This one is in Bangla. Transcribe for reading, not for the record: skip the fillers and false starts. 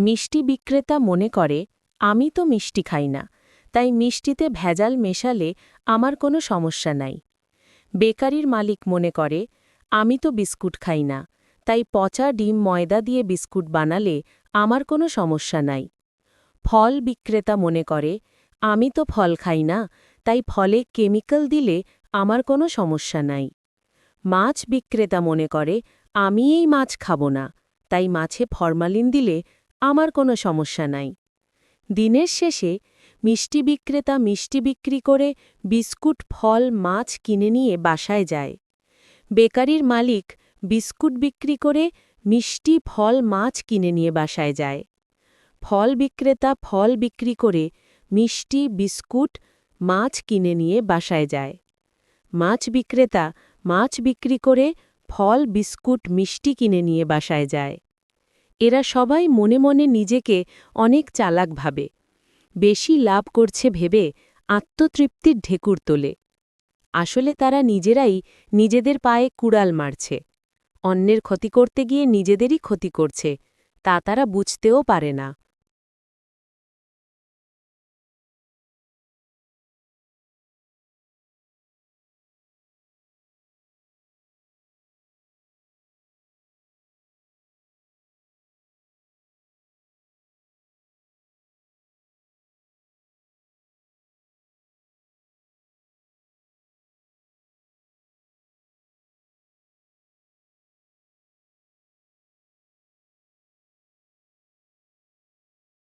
মিষ্টি বিক্রেতা মনে করে আমি তো মিষ্টি খাই না, তাই মিষ্টিতে ভেজাল মেশালে আমার কোনো সমস্যা নাই। বেকারির মালিক মনে করে আমি তো বিস্কুট খাই না, তাই পচা ডিম ময়দা দিয়ে বিস্কুট বানালে আমার কোনো সমস্যা নাই। ফল বিক্রেতা মনে করে আমি তো ফল খাই না, তাই ফলে কেমিক্যাল দিলে আমার কোনো সমস্যা নাই। মাছ বিক্রেতা মনে করে আমি এই মাছ খাব না, তাই মাছে ফরমালিন দিলে আমার কোনো সমস্যা নাই। দিনের শেষে মিষ্টি বিক্রেতা মিষ্টি বিক্রি করে বিস্কুট ফল মাছ কিনে নিয়ে বাসায় যায়। বেকারির মালিক বিস্কুট বিক্রি করে মিষ্টি ফল মাছ কিনে নিয়ে বাসায় যায়। ফল বিক্রেতা ফল বিক্রি করে মিষ্টি বিস্কুট মাছ কিনে নিয়ে বাসায় যায়। মাছ বিক্রেতা মাছ বিক্রি করে ফল বিস্কুট মিষ্টি কিনে নিয়ে বাসায় যায়। এরা সবাই মনে মনে নিজেকে অনেক চালাক ভাবে, বেশি লাভ করছে ভেবে আত্মতৃপ্তির ঢেকুর তোলে। আসলে তারা নিজেরাই নিজেদের পায়ে কুড়াল মারছে, অন্যের ক্ষতি করতে গিয়ে নিজেদেরই ক্ষতি করছে, তা তারা বুঝতেও পারে না।